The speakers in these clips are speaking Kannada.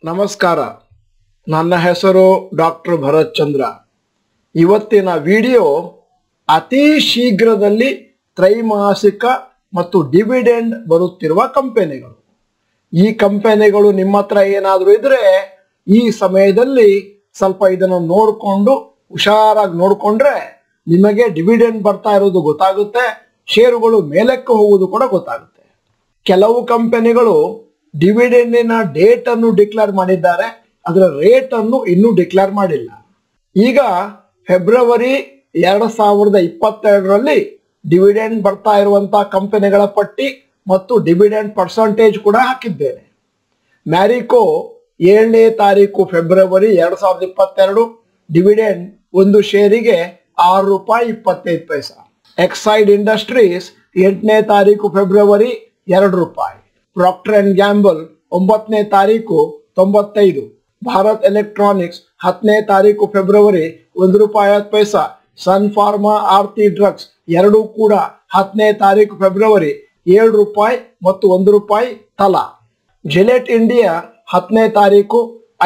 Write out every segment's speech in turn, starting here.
ನಮಸ್ಕಾರ. ನನ್ನ ಹೆಸರು ಡಾಕ್ಟರ್ ಭರತ್ ಚಂದ್ರ. ಇವತ್ತಿನ ವಿಡಿಯೋ ಅತಿ ಶೀಘ್ರದಲ್ಲಿ ತ್ರೈಮಾಸಿಕ ಮತ್ತು ಡಿವಿಡೆಂಡ್ ಬರುತ್ತಿರುವ ಕಂಪನಿಗಳು. ಈ ಕಂಪನಿಗಳು ನಿಮ್ಮ ಹತ್ರ ಏನಾದರೂ ಇದ್ರೆ ಈ ಸಮಯದಲ್ಲಿ ಸ್ವಲ್ಪ ಇದನ್ನು ನೋಡಿಕೊಂಡು ಹುಷಾರಾಗಿ ನೋಡಿಕೊಂಡ್ರೆ ನಿಮಗೆ ಡಿವಿಡೆಂಡ್ ಬರ್ತಾ ಇರೋದು ಗೊತ್ತಾಗುತ್ತೆ, ಷೇರುಗಳು ಮೇಲಕ್ಕೆ ಹೋಗುವುದು ಕೂಡ ಗೊತ್ತಾಗುತ್ತೆ. ಕೆಲವು ಕಂಪನಿಗಳು ಡಿವಿಡೆಂಡಿನ ಡೇಟ್ ಅನ್ನು ಡಿಕ್ಲೇರ್ ಮಾಡಿದ್ದಾರೆ, ಅದರ ರೇಟ್ ಅನ್ನು ಇನ್ನೂ ಡಿಕ್ಲೇರ್ ಮಾಡಿಲ್ಲ. ಈಗ ಫೆಬ್ರವರಿ 2022ರಲ್ಲಿ ಡಿವಿಡೆಂಡ್ ಬರ್ತಾ ಇರುವಂತಹ ಕಂಪನಿಗಳ ಪಟ್ಟಿ ಮತ್ತು ಡಿವಿಡೆಂಡ್ ಪರ್ಸೆಂಟೇಜ್ ಕೂಡ ಹಾಕಿದ್ದೇನೆ. ಮ್ಯಾರಿಕೋ 7ನೇ ತಾರೀಕು ಫೆಬ್ರವರಿ 2022 ಡಿವಿಡೆಂಡ್ ಒಂದು ಷೇರಿಗೆ ₹6.25. ಎಕ್ಸೈಡ್ ಇಂಡಸ್ಟ್ರೀಸ್ 8ನೇ ತಾರೀಕು ಫೆಬ್ರವರಿ ₹2. ಪ್ರಾಕ್ಟರ್ ಅಂಡ್ ಗ್ಯಾಂಬಲ್ 9ನೇ ತಾರೀಕು 95. ಭಾರತ್ ಎಲೆಕ್ಟ್ರಾನಿಕ್ಸ್ 10ನೇ ತಾರೀಕು ಫೆಬ್ರವರಿ ₹1.50. ಸನ್ ಫಾರ್ಮಾ ಆರ್ತಿ ಡ್ರಗ್ಸ್ ಎರಡೂ ಕೂಡ 10ನೇ ತಾರೀಕು ಫೆಬ್ರವರಿ ₹7 ಮತ್ತು ₹1 ತಲಾ. ಜಿಲೆಟ್ ಇಂಡಿಯಾ 10ನೇ ತಾರೀಕು,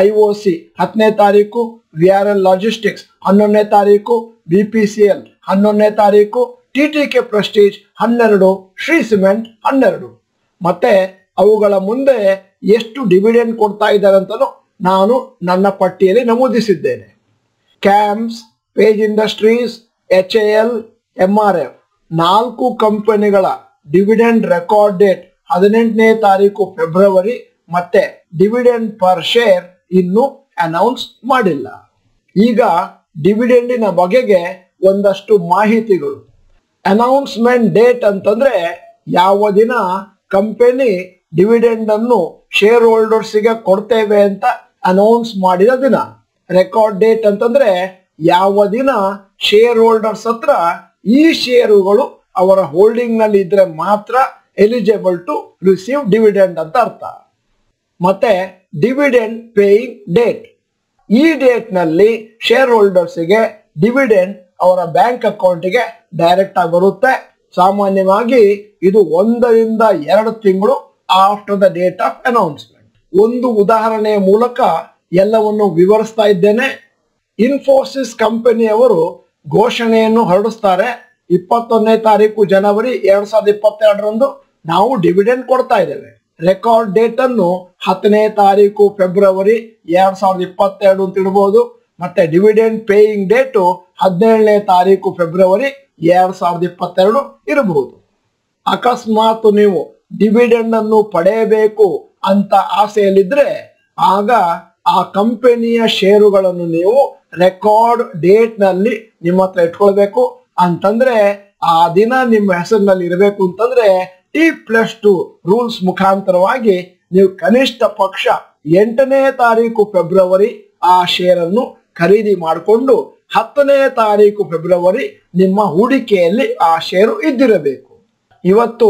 ಐಒಸಿ 10ನೇ ತಾರೀಕು, ವಿಆರ್ಎಲ್ ಲಾಜಿಸ್ಟಿಕ್ಸ್ 11ನೇ ತಾರೀಕು, ಬಿಪಿಸಿಎಲ್ 11ನೇ ತಾರೀಕು, ಟಿಟಿಕೆ ಪ್ರೆಸ್ಟೀಜ್ 12, ಶ್ರೀ ಸಿಮೆಂಟ್ 12. ಮತ್ತೆ ಅವುಗಳ ಮುಂದೆ ಎಷ್ಟು ಡಿವಿಡೆಂಡ್ ಕೊಡ್ತಾ ಇದ್ದಾರೆ ಅಂತಲೂ ನಾನು ನನ್ನ ಪಟ್ಟಿಯಲ್ಲಿ ನಮೂದಿಸಿದ್ದೇನೆ. ಕ್ಯಾಮ್ಸ್, ಪೇಜ್ ಇಂಡಸ್ಟ್ರೀಸ್, HAL, MRF 4 ಕಂಪನಿಗಳ ಡಿವಿಡೆಂಡ್ ರೆಕಾರ್ಡ್ ಡೇಟ್ 18ನೇ ತಾರೀಕು ಫೆಬ್ರವರಿ ಮತ್ತೆ ಡಿವಿಡೆಂಡ್ ಪರ್ ಶೇರ್ ಇನ್ನೂ ಅನೌನ್ಸ್ ಮಾಡಿಲ್ಲ. ಈಗ ಡಿವಿಡೆಂಡಿನ ಬಗೆಗೆ ಒಂದಷ್ಟು ಮಾಹಿತಿಗಳು. ಅನೌನ್ಸ್ಮೆಂಟ್ ಡೇಟ್ ಅಂತಂದ್ರೆ ಯಾವ ದಿನ ಕಂಪನಿ ಡಿವಿಡೆಂಡ್ ಅನ್ನು ಶೇರ್ ಹೋಲ್ಡರ್ಸ್ಗೆ ಕೊಡ್ತೇವೆ ಅಂತ ಅನೌನ್ಸ್ ಮಾಡಿದ ದಿನ. ರೆಕಾರ್ಡ್ ಡೇಟ್ ಅಂತಂದ್ರೆ ಯಾವ ದಿನ ಶೇರ್ ಹೋಲ್ಡರ್ಸ್ ಹತ್ರ ಈ ಷೇರುಗಳು ಅವರ ಹೋಲ್ಡಿಂಗ್ ನಲ್ಲಿ ಇದ್ರೆ ಮಾತ್ರ ಎಲಿಜಿಬಲ್ ಟು ರಿಸೀವ್ ಡಿವಿಡೆಂಡ್ ಅಂತ ಅರ್ಥ. ಮತ್ತೆ ಡಿವಿಡೆಂಡ್ ಪೇಯಿಂಗ್ ಡೇಟ್, ಈ ಡೇಟ್ ನಲ್ಲಿ ಶೇರ್ ಹೋಲ್ಡರ್ಸ್ಗೆ ಡಿವಿಡೆಂಡ್ ಅವರ ಬ್ಯಾಂಕ್ ಅಕೌಂಟ್ಗೆ ಡೈರೆಕ್ಟ್ ಆಗಿ ಬರುತ್ತೆ. ಸಾಮಾನ್ಯವಾಗಿ ಇದು 1 ರಿಂದ 2 ತಿಂಗಳು after the date of announcement. ಒಂದು ಉದಾಹರಣೆಯ ಮೂಲಕ ಎಲ್ಲವನ್ನು ವಿವರಿಸ್ತಾ ಇದ್ದೇನೆ. ಇನ್ಫೋಸಿಸ್ ಕಂಪನಿಯವರು ಘೋಷಣೆಯನ್ನು ಹೊರಡಿಸ್ತಾರೆ. 21ನೇ ತಾರೀಕು ಜನವರಿ 2022ರಂದು ನಾವು ಡಿವಿಡೆಂಡ್ ಕೊಡ್ತಾ ಇದ್ದೇವೆ. ರೆಕಾರ್ಡ್ ಡೇಟ್ ಅನ್ನು 10ನೇ ತಾರೀಕು ಫೆಬ್ರವರಿ 2022 ಅಂತ ಇಡಬಹುದು. ಮತ್ತೆ ಡಿವಿಡೆಂಡ್ ಪೇಯಿಂಗ್ ಡೇಟು 17ನೇ ತಾರೀಕು ಫೆಬ್ರವರಿ 2022 ಇರಬಹುದು. ಅಕಸ್ಮಾತ್ ನೀವು ಡಿವಿಡೆಂಡ್ ಅನ್ನು ಪಡೆಯಬೇಕು ಅಂತ ಆಸೆಯಲ್ಲಿದ್ರೆ ಆಗ ಆ ಕಂಪನಿಯ ಷೇರುಗಳನ್ನು ನೀವು ರೆಕಾರ್ಡ್ ಡೇಟ್ ನಲ್ಲಿ ನಿಮ್ಮ ಹತ್ರ ಇಟ್ಕೊಳ್ಬೇಕು. ಅಂತಂದ್ರೆ ಆ ದಿನ ನಿಮ್ಮ ಹೆಸರಿನಲ್ಲಿ ಇರಬೇಕು ಅಂತಂದ್ರೆ T+2 ರೂಲ್ಸ್ ಮುಖಾಂತರವಾಗಿ ನೀವು ಕನಿಷ್ಠ ಪಕ್ಷ 8ನೇ ತಾರೀಕು ಫೆಬ್ರವರಿ ಆ ಶೇರನ್ನು ಖರೀದಿ ಮಾಡಿಕೊಂಡು 10ನೇ ತಾರೀಕು ಫೆಬ್ರವರಿ ನಿಮ್ಮ ಹೂಡಿಕೆಯಲ್ಲಿ ಆ ಷೇರು ಇದ್ದಿರಬೇಕು. ಇವತ್ತು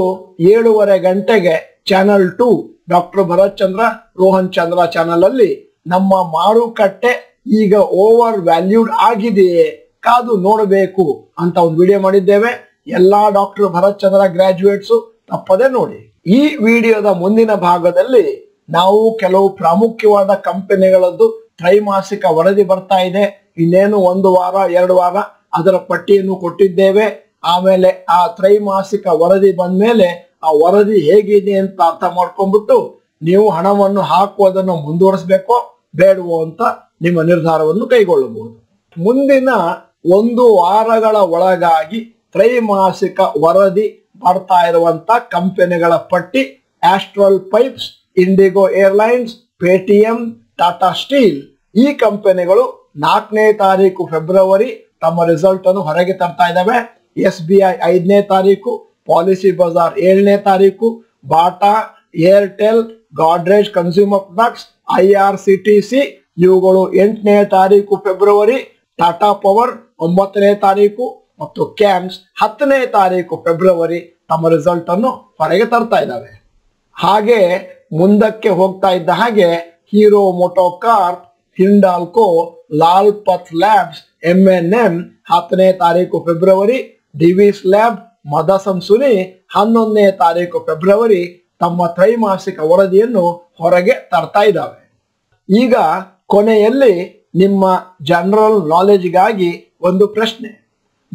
7:30 ಗಂಟೆಗೆ ಚಾನಲ್ 2 ಡಾಕ್ಟರ್ ಭರತ್ ಚಂದ್ರ ರೋಹನ್ ಚಂದ್ರ ಚಾನಲ್ ಅಲ್ಲಿ ನಮ್ಮ ಮಾರುಕಟ್ಟೆ ಈಗ ಓವರ್ ವ್ಯಾಲ್ಯೂಡ್ ಆಗಿದೆಯೇ ಕಾದು ನೋಡಬೇಕು ಅಂತ ಒಂದು ವಿಡಿಯೋ ಮಾಡಿದ್ದೇವೆ. ಎಲ್ಲಾ ಡಾಕ್ಟರ್ ಭರತ್ ಚಂದ್ರ ಗ್ರಾಜುಯೇಟ್ಸ್ ತಪ್ಪದೆ ನೋಡಿ. ಈ ವಿಡಿಯೋದ ಮುಂದಿನ ಭಾಗದಲ್ಲಿ ನಾವು ಕೆಲವು ಪ್ರಾಮುಖ್ಯವಾದ ಕಂಪನಿಗಳದ್ದು ತ್ರೈಮಾಸಿಕ ವರದಿ ಬರ್ತಾ ಇದೆ. ಇನ್ನೇನು 1 ವಾರ 2 ವಾರ ಅದರ ಪಟ್ಟಿಯನ್ನು ಕೊಟ್ಟಿದ್ದೇವೆ. ಆಮೇಲೆ ಆ ತ್ರೈಮಾಸಿಕ ವರದಿ ಬಂದ್ಮೇಲೆ ಆ ವರದಿ ಹೇಗಿದೆ ಅಂತ ಅರ್ಥ ಮಾಡ್ಕೊಂಡ್ಬಿಟ್ಟು ನೀವು ಹಣವನ್ನು ಹಾಕುವುದನ್ನು ಮುಂದುವರಿಸಬೇಕೋ ಬೇಡವೋ ಅಂತ ನಿಮ್ಮ ನಿರ್ಧಾರವನ್ನು ಕೈಗೊಳ್ಳಬಹುದು. ಮುಂದಿನ 1 ವಾರಗಳ ಒಳಗಾಗಿ ತ್ರೈಮಾಸಿಕ ವರದಿ ಬರ್ತಾ ಇರುವಂತ ಕಂಪನಿಗಳ ಪಟ್ಟಿ astral pipes, IndiGo airlines, Paytm, Tata steel ಈ ಕಂಪನಿಗಳು 4ನೇ ತಾರೀಕು ಫೆಬ್ರವರಿ ತಮ್ಮ ರಿಸಲ್ಟ್ ಅನ್ನು ಹೊರಗೆ ತರ್ತಾ ಇದ್ದಾವೆ. SBI 5ನೇ ತಾರೀಕು, ಪಾಲಿಸಿ ಬಜಾರ್ 7ನೇ ತಾರೀಕು, Bata, Airtel, Godrej consumer products, IRCTC ಇವುಗಳು 8ನೇ ತಾರೀಕು ಫೆಬ್ರವರಿ, ಟಾಟಾ ಪವರ್ 9ನೇ ತಾರೀಕು ಮತ್ತು ಕ್ಯಾಮ್ಸ್ 10ನೇ ತಾರೀಕು ಫೆಬ್ರವರಿ ತಮ್ಮ ರಿಸಲ್ಟ್ ಅನ್ನು ಹೊರಗೆ ತರ್ತಾ ಇದ್ದಾವೆ. ಹಾಗೆ ಮುಂದಕ್ಕೆ ಹೋಗ್ತಾ ಇದ್ದ ಹಾಗೆ ಹೀರೋ ಮೋಟೋಕಾರ್ಪ್, ಹಿಂಡಾಲ್ಕೋ, ಲಾಲ್ ಪತ್ ಲ್ಯಾಬ್ಸ್, MNM 10ನೇ ತಾರೀಕು ಫೆಬ್ರವರಿ, ಡಿವಿಸ್ ಲ್ಯಾಬ್, ಮದಸನ್ ಸುನಿ 11ನೇ ತಾರೀಕು ಫೆಬ್ರವರಿ ತಮ್ಮ ತ್ರೈಮಾಸಿಕ ವರದಿಯನ್ನು ಹೊರಗೆ ತರ್ತಾ ಇದ್ದಾವೆ. ಈಗ ಕೊನೆಯಲ್ಲಿ ನಿಮ್ಮ ಜನರಲ್ ನಾಲೆಜ್ಗಾಗಿ ಒಂದು ಪ್ರಶ್ನೆ.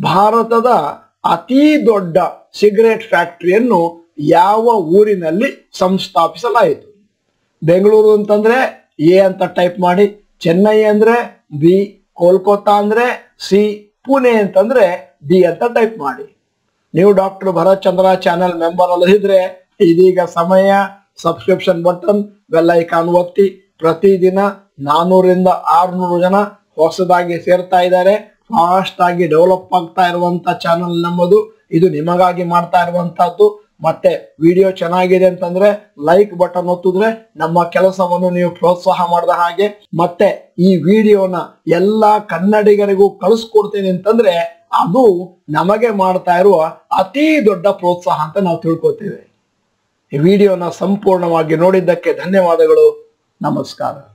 ಭಾರತದ ಅತಿ ದೊಡ್ಡ ಸಿಗರೇಟ್ ಫ್ಯಾಕ್ಟರಿಯನ್ನು ಯಾವ ಊರಿನಲ್ಲಿ ಸಂಸ್ಥಾಪಿಸಲಾಯಿತು? ಬೆಂಗಳೂರು ಅಂತಂದ್ರೆ ಎ ಅಂತ ಟೈಪ್ ಮಾಡಿ, ಚೆನ್ನೈ ಅಂದ್ರೆ ಬಿ, ಕೋಲ್ಕತ್ತಾ ಅಂದ್ರೆ ಸಿ, ಪುಣೆ ಅಂತಂದ್ರೆ ಡಿ ಅಂತ ಟೈಪ್ ಮಾಡಿ. ನೀವು ಡಾಕ್ಟರ್ ಭರತ್ ಚಂದ್ರ ಚಾನೆಲ್ ಮೆಂಬರ್ ಅಲ್ಲದಿದ್ರೆ ಇದೀಗ ಸಮಯ, ಸಬ್ಸ್ಕ್ರಿಪ್ಷನ್ ಬಟನ್, ಬೆಲ್ ಐಕಾನ್ ಒತ್ತಿ. ಪ್ರತಿದಿನ 400ರಿಂದ 600 ಜನ ಹೊಸದಾಗಿ ಸೇರ್ತಾ ಇದ್ದಾರೆ. ಫಾಸ್ಟ್ ಆಗಿ ಡೆವಲಪ್ ಆಗ್ತಾ ಇರುವಂತ ಚಾನಲ್ ನಮ್ಮದು. ಇದು ನಿಮಗಾಗಿ ಮಾಡ್ತಾ ಇರುವಂತಹದ್ದು. ಮತ್ತೆ ವಿಡಿಯೋ ಚೆನ್ನಾಗಿದೆ ಅಂತಂದ್ರೆ ಲೈಕ್ ಬಟನ್ ಒತ್ತಿದ್ರೆ ನಮ್ಮ ಕೆಲಸವನ್ನು ನೀವು ಪ್ರೋತ್ಸಾಹ ಮಾಡಿದ ಹಾಗೆ. ಮತ್ತೆ ಈ ವಿಡಿಯೋನ ಎಲ್ಲಾ ಕನ್ನಡಿಗರಿಗೂ ಕಳಿಸ್ಕೊಡ್ತೇನೆ ಅಂತಂದ್ರೆ ಅದು ನಮಗೆ ಮಾಡ್ತಾ ಇರುವ ಅತಿ ದೊಡ್ಡ ಪ್ರೋತ್ಸಾಹ ಅಂತ ನಾವು ತಿಳ್ಕೊತೇವೆ. ಈ ವಿಡಿಯೋನ ಸಂಪೂರ್ಣವಾಗಿ ನೋಡಿದ್ದಕ್ಕೆ ಧನ್ಯವಾದಗಳು. ನಮಸ್ಕಾರ.